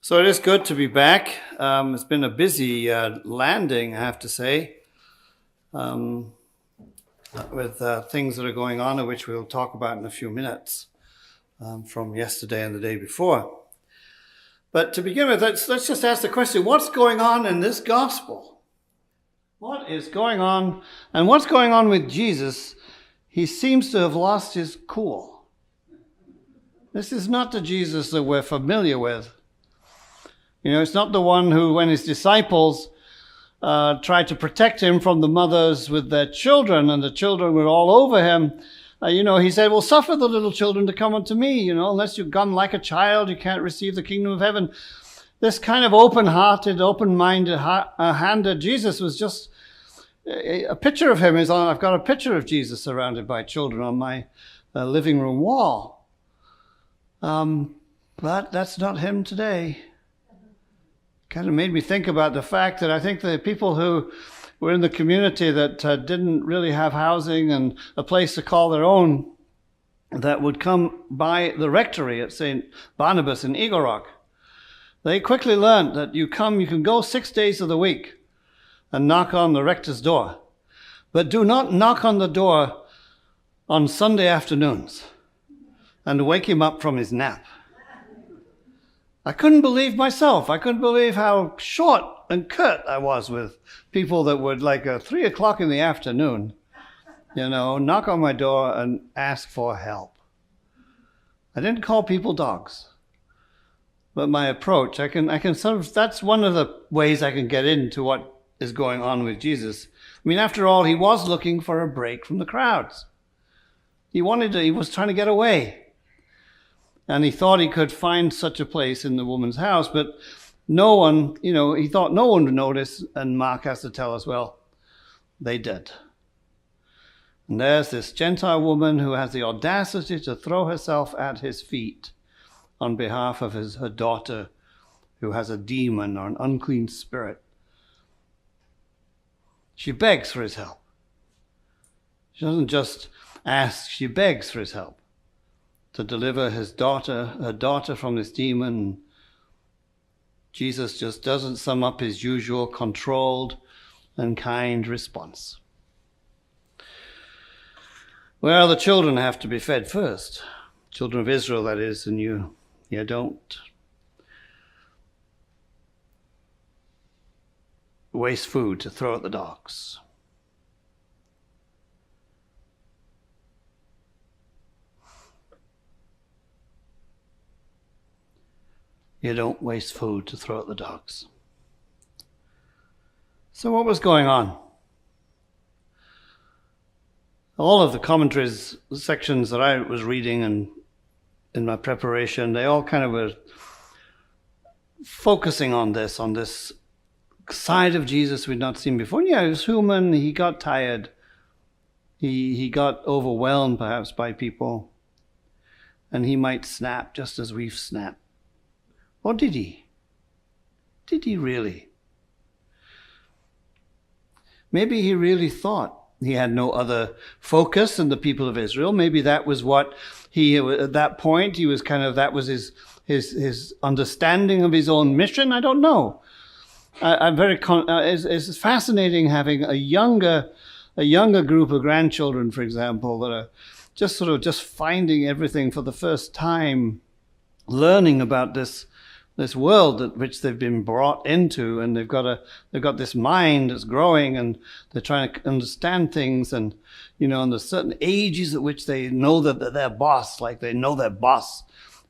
So it is good to be back. It's been a busy landing, I have to say, with things that are going on, which we'll talk about in a few minutes from yesterday and the day before. But to begin with, let's just ask the question, what's going on in this gospel? What is going on? And what's going on with Jesus? He seems to have lost his cool. This is not the Jesus that we're familiar with. You know, it's not the one who, when his disciples tried to protect him from the mothers with their children, and the children were all over him, he said, well, suffer the little children to come unto me, unless you've gone like a child, you can't receive the kingdom of heaven. This kind of open-hearted, open-minded, handed Jesus was just a picture of him. I've got a picture of Jesus surrounded by children on my living room wall. But that's not him today. Kind of made me think about the fact that I think the people who were in the community that didn't really have housing and a place to call their own, that would come by the rectory at St. Barnabas in Eagle Rock, they quickly learned that you can go 6 days of the week and knock on the rector's door, but do not knock on the door on Sunday afternoons and wake him up from his nap. I couldn't believe myself. I couldn't believe how short and curt I was with people that would, like, 3 o'clock in the afternoon, knock on my door and ask for help. I didn't call people dogs, but my approach, I can that's one of the ways I can get into what is going on with Jesus. I mean, after all, he was looking for a break from the crowds. He was trying to get away. And he thought he could find such a place in the woman's house, but no one, he thought no one would notice, and Mark has to tell us, well, they did. And there's this Gentile woman who has the audacity to throw herself at his feet on behalf of her daughter, who has a demon or an unclean spirit. She begs for his help. She doesn't just ask, she begs for his help to deliver her daughter from this demon. Jesus just doesn't sum up his usual controlled and kind response. Well, the children have to be fed first. Children of Israel, that is, and you don't waste food to throw at the dogs. You don't waste food to throw at the dogs. So what was going on? All of the commentaries, sections that I was reading and in my preparation, they all kind of were focusing on this side of Jesus we'd not seen before. Yeah, he was human, he got tired, he got overwhelmed perhaps by people, and he might snap just as we've snapped. Or did he? Did he really? Maybe he really thought he had no other focus than the people of Israel. Maybe that was what at that point, he was that was his understanding of his own mission. I don't know. It's fascinating having a younger group of grandchildren, for example, that are just finding everything for the first time, learning about this world that which they've been brought into, and they've got this mind that's growing, and they're trying to understand things, and and there's certain ages at which they know that they're their boss, like they know their boss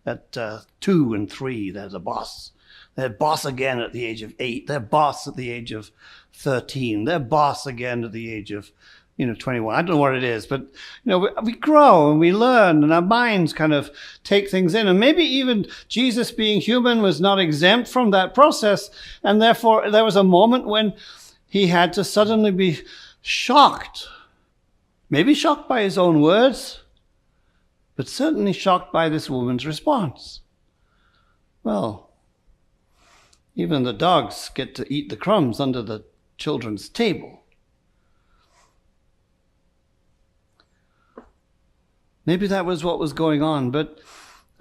at 2 and 3. They're the boss. They're boss again at the age of 8. They're boss at the age of 13. They're boss again at the age of 21. I don't know what it is, but, we grow and we learn, and our minds kind of take things in. And maybe even Jesus, being human, was not exempt from that process. And therefore, there was a moment when he had to suddenly be shocked. Maybe shocked by his own words, but certainly shocked by this woman's response. Well, even the dogs get to eat the crumbs under the children's table. Maybe that was what was going on, but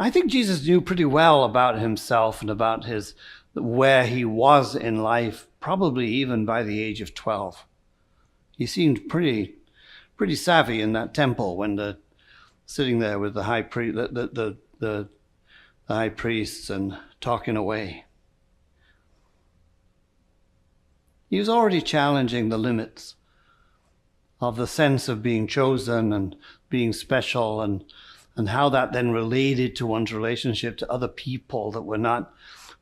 I think Jesus knew pretty well about himself and about where he was in life, probably even by the age of 12. He seemed pretty savvy in that temple when sitting there with the high priest, the high priests, and talking away. He was already challenging the limits of the sense of being chosen and being special, and how that then related to one's relationship to other people that were not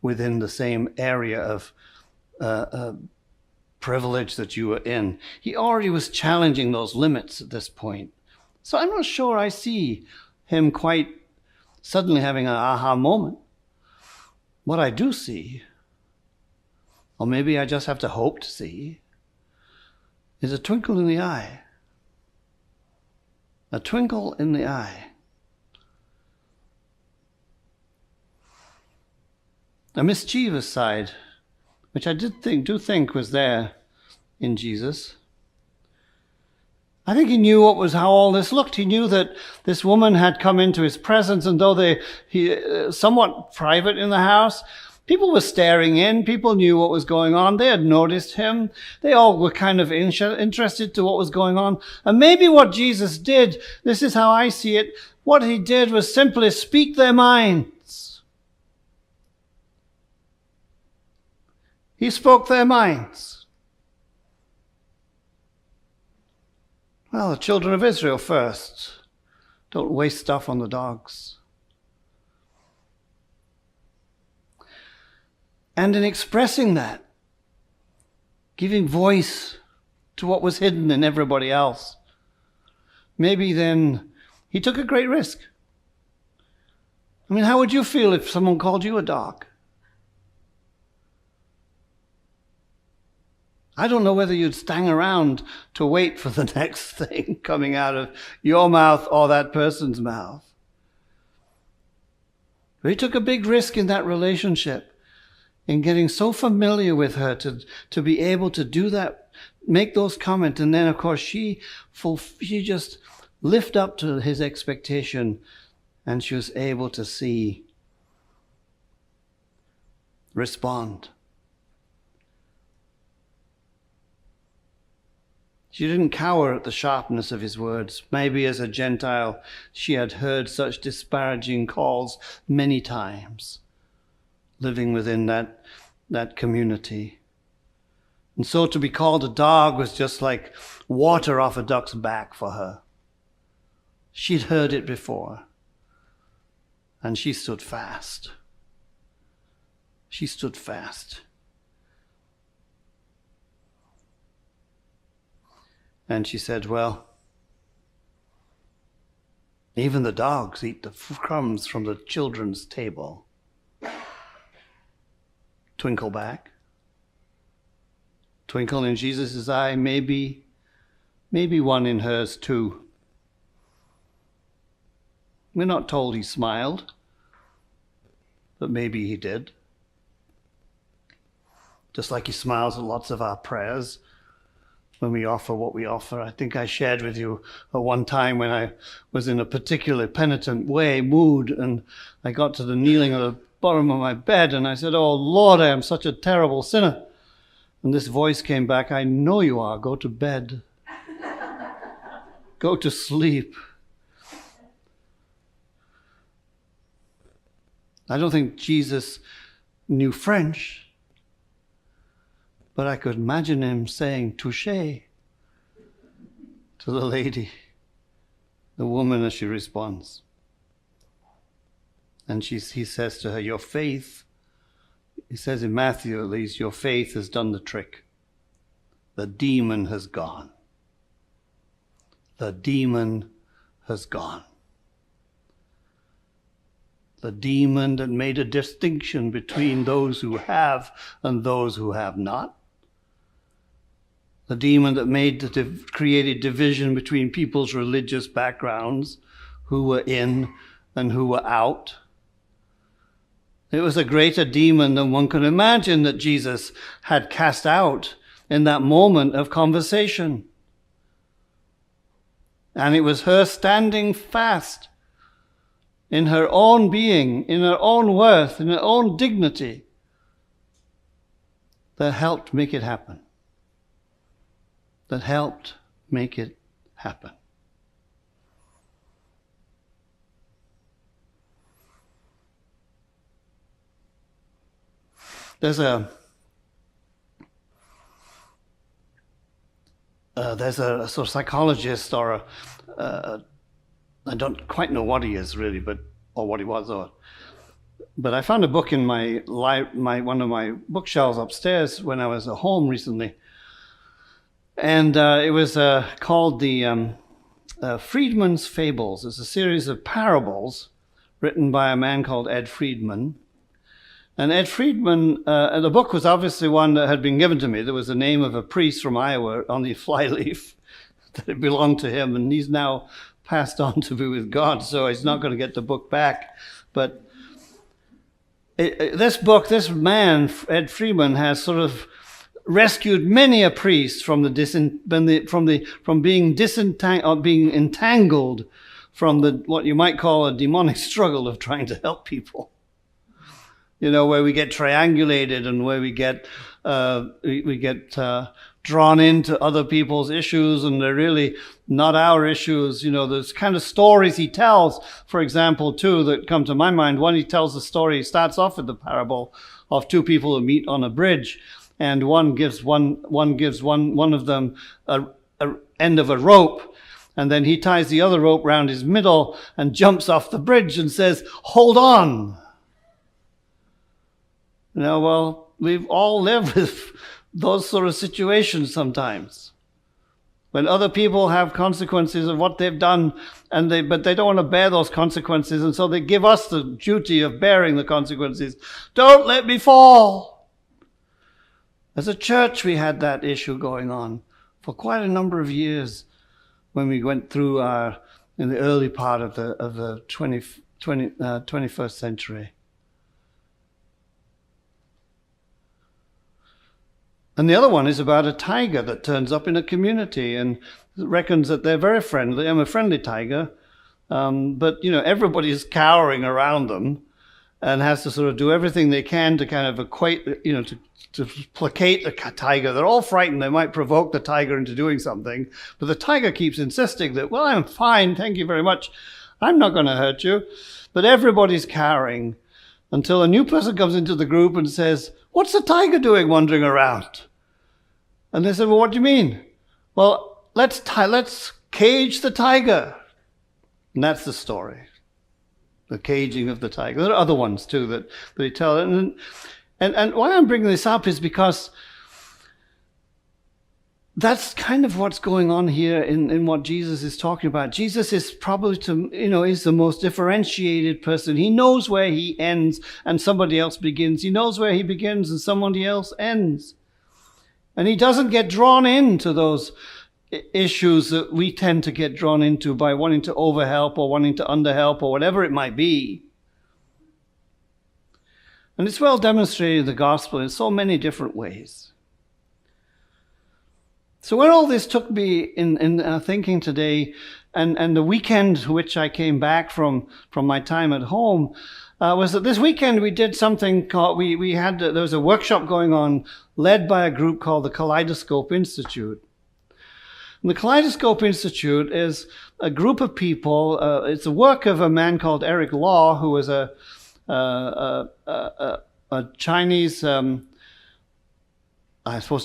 within the same area of privilege that you were in. He already was challenging those limits at this point. So I'm not sure I see him quite suddenly having an aha moment. What I do see, or maybe I just have to hope to see, is a twinkle in the eye. A twinkle in the eye. A mischievous side, which I do think was there in Jesus. I think he knew how all this looked. He knew that this woman had come into his presence, and though he somewhat private in the house, people were staring in. People knew what was going on. They had noticed him. They all were kind of interested to what was going on. And maybe what Jesus did, this is how I see it, what he did was simply speak their minds. He spoke their minds. Well, the children of Israel first. Don't waste stuff on the dogs. And in expressing that, giving voice to what was hidden in everybody else, maybe then he took a great risk. I mean, how would you feel if someone called you a dog? I don't know whether you'd stand around to wait for the next thing coming out of your mouth or that person's mouth. But he took a big risk in that relationship, in getting so familiar with her to be able to do that, make those comments. And then, of course, she just lived up to his expectation, and she was able to respond. She didn't cower at the sharpness of his words. Maybe as a Gentile, she had heard such disparaging calls many times, living within that community. And so to be called a dog was just like water off a duck's back for her. She'd heard it before, and she stood fast. She stood fast. And she said, well, even the dogs eat the crumbs from the children's table. Twinkle back. Twinkle in Jesus' eye, maybe one in hers too. We're not told he smiled, but maybe he did. Just like he smiles at lots of our prayers when we offer what we offer. I think I shared with you at one time when I was in a particularly penitent mood, and I got to the kneeling at the bottom of my bed, and I said, oh Lord, I am such a terrible sinner. And this voice came back, I know you are, go to bed. Go to sleep. I don't think Jesus knew French, but I could imagine him saying touché to the lady, the woman, as she responds. And he says to her, your faith, he says in Matthew at least, your faith has done the trick. The demon has gone. The demon has gone. The demon that made a distinction between those who have and those who have not. The demon that created division between people's religious backgrounds, who were in and who were out. It was a greater demon than one could imagine that Jesus had cast out in that moment of conversation. And it was her standing fast in her own being, in her own worth, in her own dignity, that helped make it happen. That helped make it happen. There's a sort of psychologist, or I don't quite know what he is really, or what he was, but I found a book in one of my bookshelves upstairs when I was at home recently, and it was called the Friedman's Fables. It's a series of parables written by a man called Ed Friedman. And Ed Friedman, the book was obviously one that had been given to me. There was the name of a priest from Iowa on the flyleaf that it belonged to him, and he's now passed on to be with God, so he's not going to get the book back. But this man, Ed Friedman, has sort of rescued many a priest from being entangled from what you might call a demonic struggle of trying to help people. You know, where we get triangulated and where we get drawn into other people's issues, and they're really not our issues. You know, there's kind of stories he tells, for example, too, that come to my mind. One, he tells the story, he starts off with the parable of two people who meet on a bridge, and one gives one of them a end of a rope, and then he ties the other rope round his middle and jumps off the bridge and says, "Hold on." You know, well, we've all lived with those sort of situations sometimes, when other people have consequences of what they've done, but they don't want to bear those consequences, and so they give us the duty of bearing the consequences. Don't let me fall. As a church, we had that issue going on for quite a number of years when we went through in the early part of the 21st century. And the other one is about a tiger that turns up in a community and reckons that they're very friendly. I'm a friendly tiger, but you know, everybody is cowering around them and has to sort of do everything they can to kind of to placate the tiger. They're all frightened they might provoke the tiger into doing something, but the tiger keeps insisting that, well, I'm fine, thank you very much, I'm not going to hurt you. But everybody's cowering until a new person comes into the group and says, "What's the tiger doing wandering around?" And they said, "Well, what do you mean?" "Well, let's cage the tiger." And that's the story. The caging of the tiger. There are other ones too that he tells. And why I'm bringing this up is because that's kind of what's going on here in what Jesus is talking about. Jesus is probably, is the most differentiated person. He knows where he ends and somebody else begins. He knows where he begins and somebody else ends. And he doesn't get drawn into those issues that we tend to get drawn into by wanting to overhelp or wanting to underhelp or whatever it might be. And it's well demonstrated in the gospel in so many different ways. So where all this took me in thinking today, and the weekend to which I came back from my time at home, was that this weekend we did something called, there was a workshop going on led by a group called the Kaleidoscope Institute. And the Kaleidoscope Institute is a group of people, it's a work of a man called Eric Law, who was a Chinese,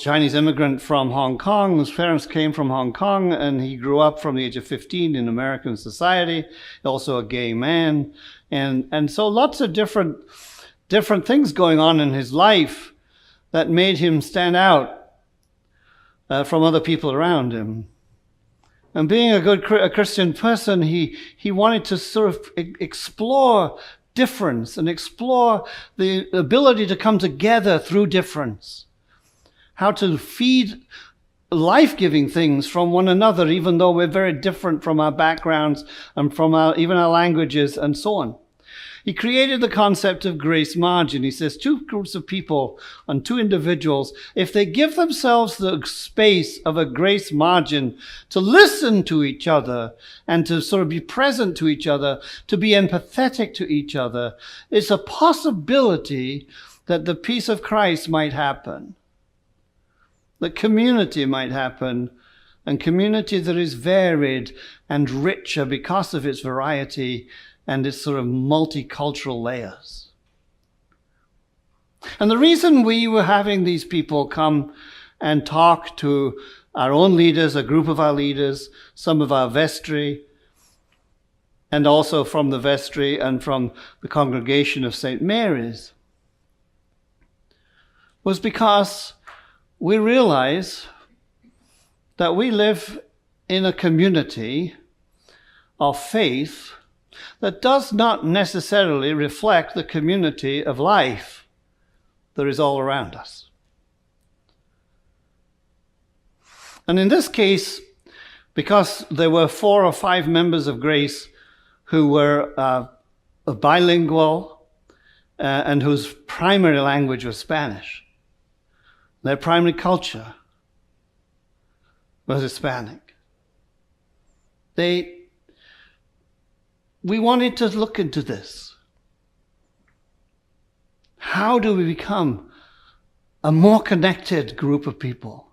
Chinese immigrant from Hong Kong. His parents came from Hong Kong, and he grew up from the age of 15 in American society, also a gay man. And so lots of different things going on in his life that made him stand out from other people around him. And being a Christian person, he wanted to sort of explore difference and explore the ability to come together through difference. How to feed life-giving things from one another, even though we're very different from our backgrounds and from even our languages and so on. He created the concept of grace margin. He says two groups of people and two individuals, if they give themselves the space of a grace margin to listen to each other and to sort of be present to each other, to be empathetic to each other, it's a possibility that the peace of Christ might happen, that community might happen, and community that is varied and richer because of its variety and its sort of multicultural layers. And the reason we were having these people come and talk to our own leaders, a group of our leaders, some of our vestry, and also from the vestry and from the congregation of St. Mary's, was because we realize that we live in a community of faith that does not necessarily reflect the community of life that is all around us. And in this case, because there were 4 or 5 members of Grace who were bilingual and whose primary language was Spanish, their primary culture was Hispanic. We wanted to look into this. How do we become a more connected group of people?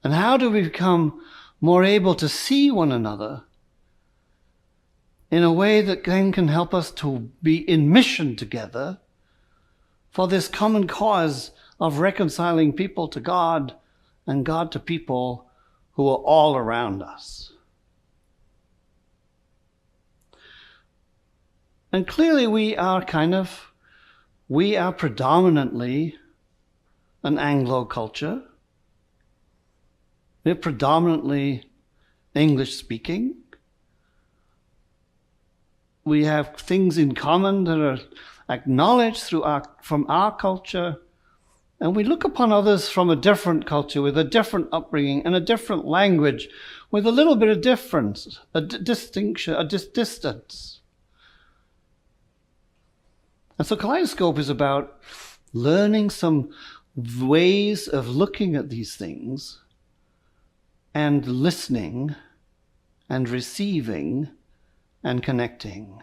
And how do we become more able to see one another in a way that then can help us to be in mission together for this common cause of reconciling people to God and God to people who are all around us? And clearly we are predominantly an Anglo culture. We're predominantly English speaking. We have things in common that are acknowledged from our culture. And we look upon others from a different culture, with a different upbringing and a different language, with a little bit of difference, a distinction, a distance. And so Kaleidoscope is about learning some ways of looking at these things and listening and receiving and connecting.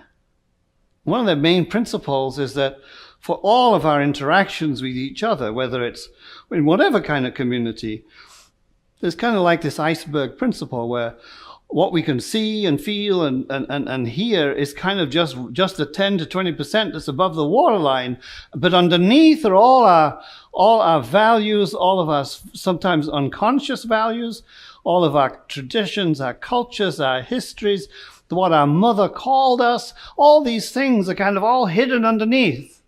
One of the main principles is that for all of our interactions with each other, whether it's in whatever kind of community, there's kind of like this iceberg principle where what we can see and feel and hear is kind of just the 10 to 20% that's above the waterline. But underneath are all our values, all of our sometimes unconscious values, all of our traditions, our cultures, our histories, what our mother called us. All these things are kind of all hidden underneath.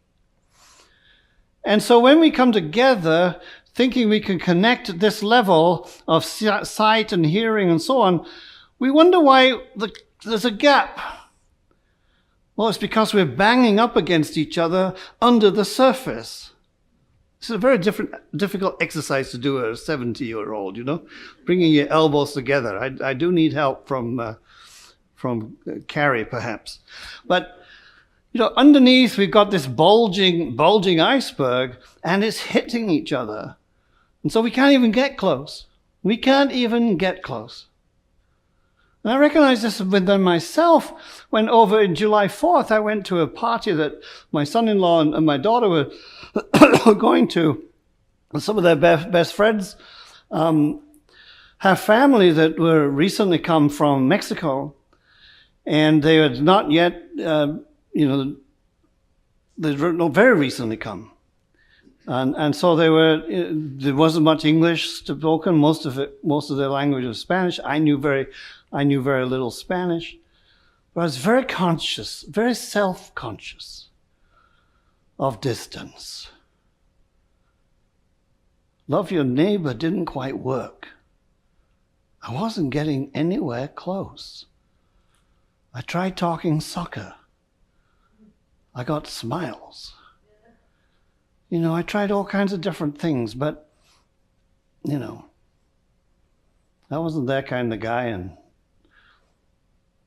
And so when we come together thinking we can connect at this level of sight and hearing and so on, we wonder why there's a gap. Well, it's because we're banging up against each other under the surface. It's a very difficult exercise to do as a 70-year-old, bringing your elbows together. I do need help from Carrie, perhaps. But, underneath we've got this bulging iceberg, and it's hitting each other. And so we can't even get close. We can't even get close. And I recognize this within myself when over in July 4th, I went to a party that my son-in-law and my daughter were going to. And some of their best friends have family that were recently come from Mexico. And they had not yet, they very recently come. And so there wasn't much English spoken. Most of their language was Spanish. I knew very little Spanish, but I was very conscious, very self-conscious of distance. Love your neighbor didn't quite work. I wasn't getting anywhere close. I tried talking soccer. I got smiles. I tried all kinds of different things, but, I wasn't that kind of guy,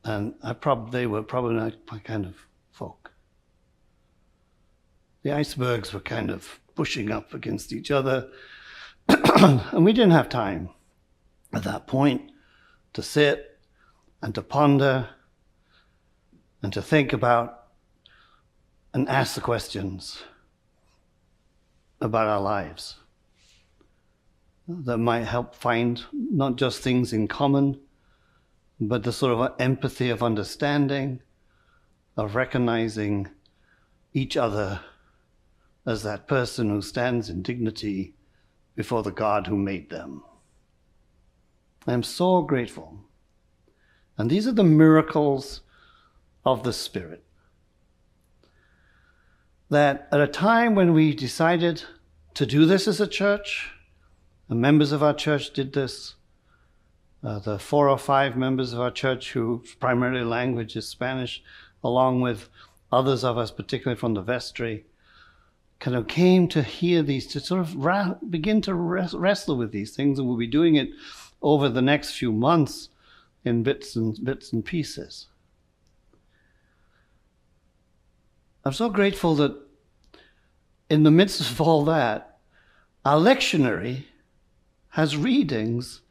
and they were probably not my kind of folk. The icebergs were kind of pushing up against each other. And we didn't have time at that point to sit and to ponder and to think about and ask the questions about our lives that might help find not just things in common, but the sort of empathy of understanding, of recognizing each other as that person who stands in dignity before the God who made them. I am so grateful. And these are the miracles of the Spirit. That at a time when we decided to do this as a church, the members of our church did this, the 4 or 5 members of our church whose primary language is Spanish, along with others of us, particularly from the vestry, kind of came to hear these, to sort of begin to wrestle with these things, and we'll be doing it over the next few months in bits and pieces. I'm so grateful that in the midst of all that, our lectionary has readings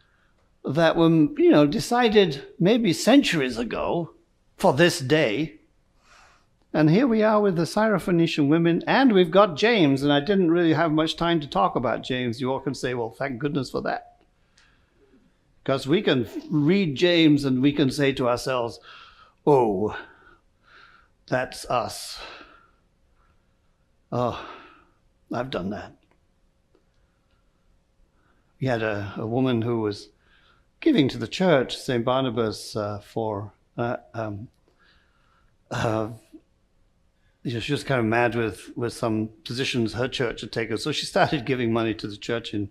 that were, decided maybe centuries ago for this day. And here we are with the Syrophoenician women, and we've got James, and I didn't really have much time to talk about James. You all can say, well, thank goodness for that. Because we can read James and we can say to ourselves, oh, that's us. Oh, I've done that. We had a woman who was giving to the church, St. Barnabas, she was kind of mad with some positions her church had taken, so she started giving money to the church in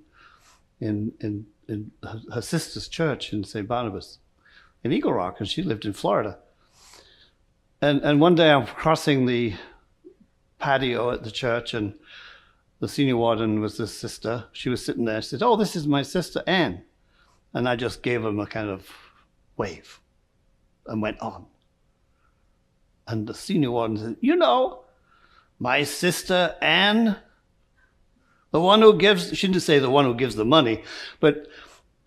her sister's church in St. Barnabas in Eagle Rock, and she lived in Florida. And one day I'm crossing the patio at the church, and the senior warden was this sister. She was sitting there. She said, oh, this is my sister Anne. And I just gave him a kind of wave and went on. And the senior warden said, my sister Anne, the one who gives, she didn't say the one who gives the money, but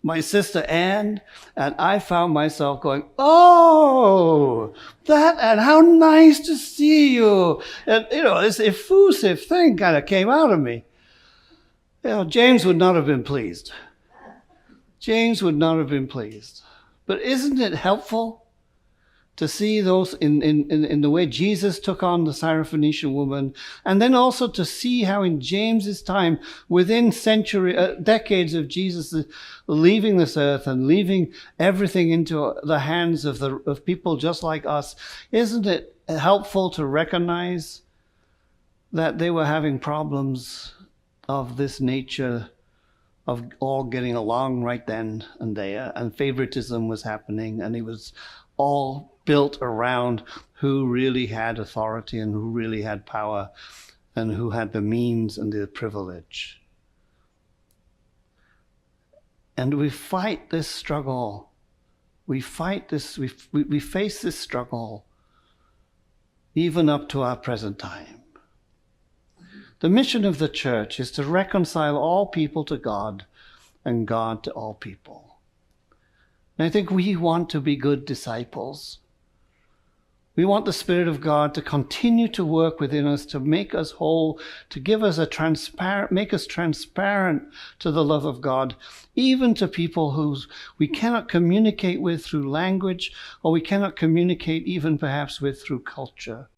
my sister Anne. And I found myself going, oh, that, and how nice to see you. And, this effusive thing kind of came out of me. James would not have been pleased. James would not have been pleased. But isn't it helpful to see those in the way Jesus took on the Syrophoenician woman, and then also to see how in James's time, within decades of Jesus leaving this earth and leaving everything into the hands of people just like us, isn't it helpful to recognize that they were having problems of this nature, of all getting along right then and there, and favoritism was happening, and it was all built around who really had authority and who really had power and who had the means and the privilege. And we fight this struggle. We fight this, we face this struggle even up to our present time. The mission of the church is to reconcile all people to God and God to all people. And I think we want to be good disciples. We want the Spirit of God to continue to work within us, to make us whole, to give us make us transparent to the love of God, even to people who we cannot communicate with through language, or we cannot communicate even perhaps with through culture.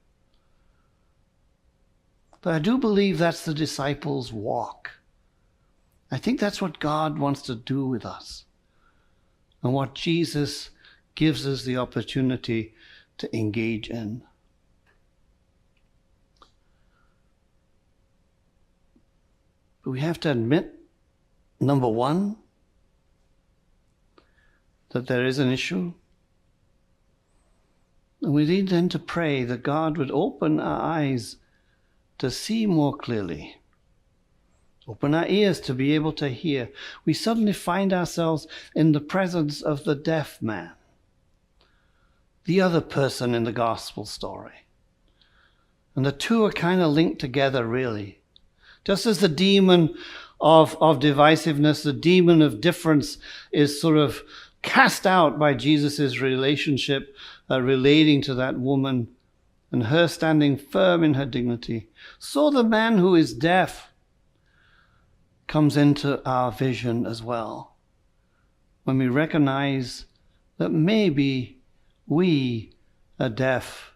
But I do believe that's the disciples' walk. I think that's what God wants to do with us, and what Jesus gives us the opportunity to engage in. But we have to admit, number one, that there is an issue. And we need then to pray that God would open our eyes to see more clearly. Open our ears to be able to hear. We suddenly find ourselves in the presence of the deaf man, the other person in the gospel story. And the two are kind of linked together, really. Just as the demon of divisiveness, the demon of difference is sort of cast out by Jesus' relationship relating to that woman and her standing firm in her dignity, so the man who is deaf comes into our vision as well. When we recognize that maybe we are deaf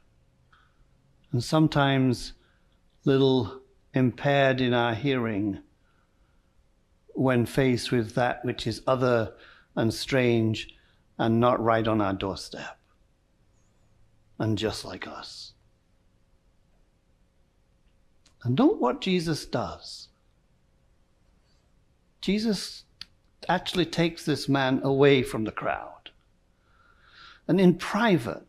and sometimes little impaired in our hearing when faced with that which is other and strange and not right on our doorstep and just like us. And note what Jesus does. Jesus actually takes this man away from the crowd. And in private,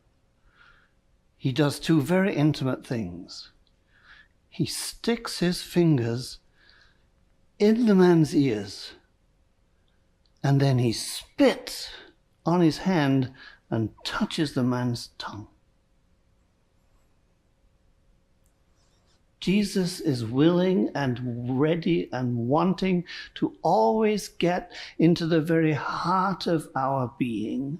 he does two very intimate things. He sticks his fingers in the man's ears, and then he spits on his hand and touches the man's tongue. Jesus is willing and ready and wanting to always get into the very heart of our being,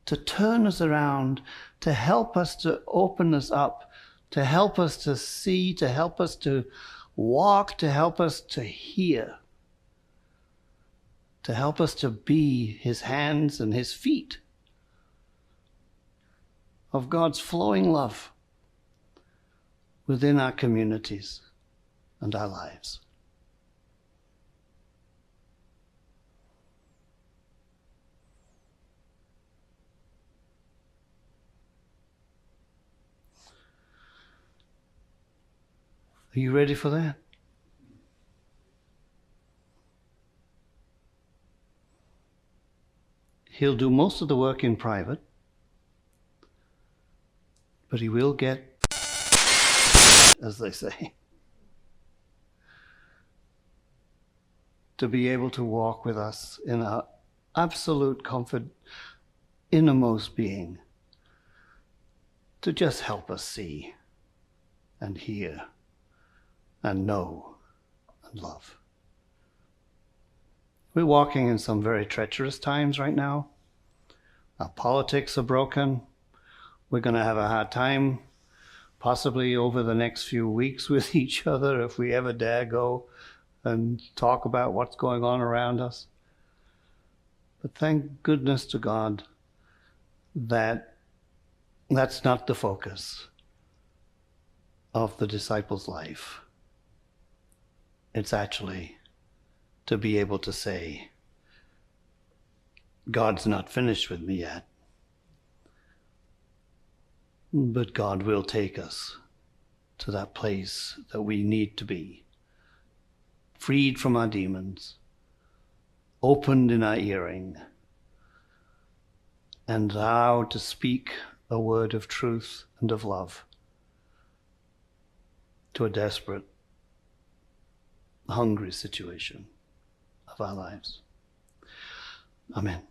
to turn us around, to help us, to open us up, to help us to see, to help us to walk, to help us to hear, to help us to be his hands and his feet of God's flowing love within our communities and our lives. Are you ready for that? He'll do most of the work in private, but he will get, as they say, to be able to walk with us in our absolute comfort, innermost being, to just help us see and hear and know and love. We're walking in some very treacherous times right now. Our politics are broken. We're going to have a hard time, possibly over the next few weeks, with each other, if we ever dare go and talk about what's going on around us. But thank goodness to God that that's not the focus of the disciples' life. It's actually to be able to say, God's not finished with me yet, but God will take us to that place that we need to be, freed from our demons, opened in our hearing, and allowed to speak a word of truth and of love to a desperate, hungry situation of our lives. Amen.